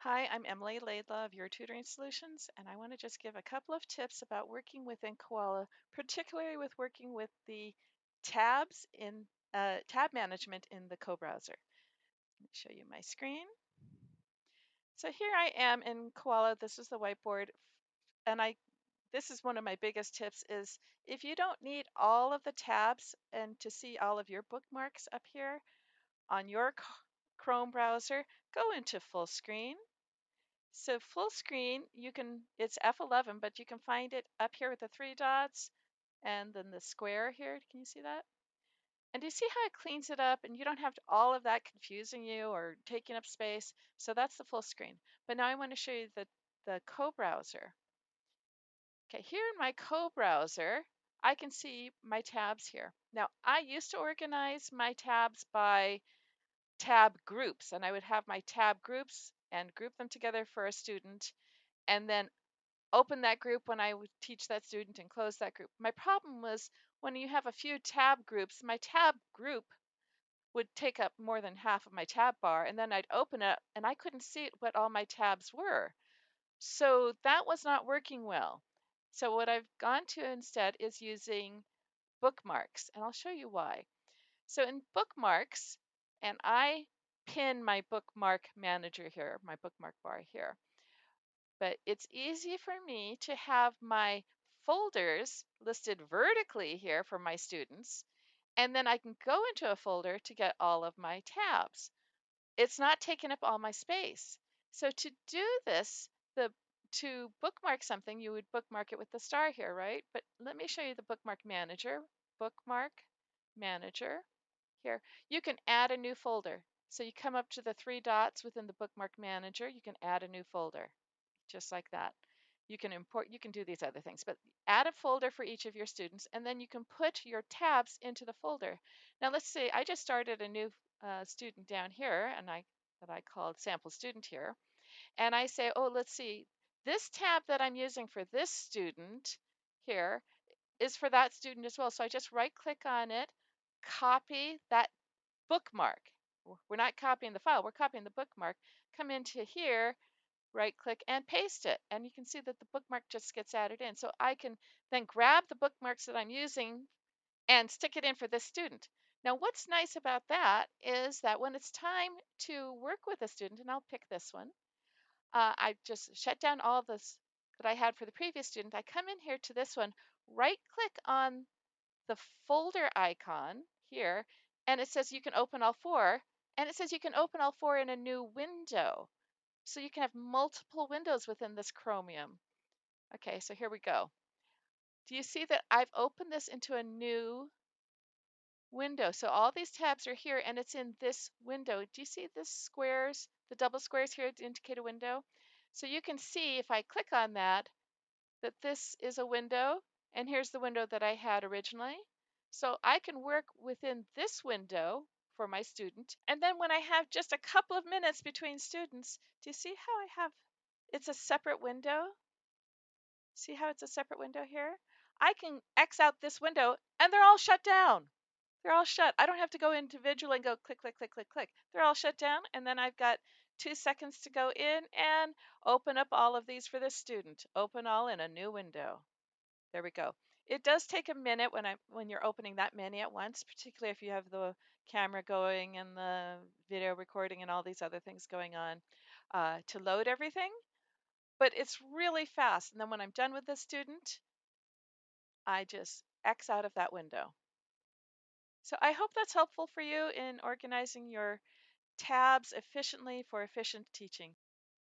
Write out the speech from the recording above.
Hi, I'm Emily Laidlaw of Your Tutoring Solutions, and I want to just give a couple of tips about working within Koala, particularly with working with the tabs in tab management in the co-browser. Let me show you my screen. So here I am in Koala. This is the whiteboard, and this is one of my biggest tips is if you don't need all of the tabs and to see all of your bookmarks up here on your Chrome browser, go into full screen. So full screen, it's F11, but you can find it up here with the three dots and then the square here. Can you see that? And do you see how it cleans it up and you don't have all of that confusing you or taking up space? So that's the full screen. But now I want to show you the co-browser. Okay, here in my co-browser, I can see my tabs here. Now, I used to organize my tabs by tab groups, and I would have my tab groups and group them together for a student and then open that group when I would teach that student and close that group. My problem was when you have a few tab groups, my tab group would take up more than half of my tab bar, and then I'd open it and I couldn't see what all my tabs were. So that was not working well. So what I've gone to instead is using bookmarks, and I'll show you why. So in bookmarks, and I pin my bookmark manager here, my bookmark bar here. But it's easy for me to have my folders listed vertically here for my students, and then I can go into a folder to get all of my tabs. It's not taking up all my space. So to do this, to bookmark something, you would bookmark it with the star here, right? But let me show you the bookmark manager. Bookmark manager here. You can add a new folder. So you come up to the three dots within the bookmark manager, you can add a new folder just like that. You can import, you can do these other things, but add a folder for each of your students, and then you can put your tabs into the folder. Now let's say I just started a new student down here, and that I called sample student here, and I say, oh, let's see, this tab that I'm using for this student here is for that student as well. So I just right click on it, copy that bookmark. We're not copying the file, we're copying the bookmark. Come into here, right click and paste it, and you can see that the bookmark just gets added in. So I can then grab the bookmarks that I'm using and stick it in for this student. Now what's nice about that is that when it's time to work with a student, and I'll pick this one, I just shut down all this that I had for the previous student. I come in here to this one, right click on the folder icon here, and it says you can open all four, and it says you can open all four in a new window. So you can have multiple windows within this Chromium. Okay, so here we go. Do you see that I've opened this into a new window? So all these tabs are here and it's in this window. Do you see the squares, the double squares here to indicate a window? So you can see if I click on that, that this is a window and here's the window that I had originally. So I can work within this window for my student. And then when I have just a couple of minutes between students, do you see how I have it's a separate window? See how it's a separate window here? I can X out this window and they're all shut down. They're all shut. I don't have to go individually and go click, click, click, click, click. They're all shut down. And then I've got 2 seconds to go in and open up all of these for this student. Open all in a new window. There we go. It does take a minute when you're opening that many at once, particularly if you have the camera going and the video recording and all these other things going on to load everything. But it's really fast. And then when I'm done with the student, I just X out of that window. So I hope that's helpful for you in organizing your tabs efficiently for efficient teaching.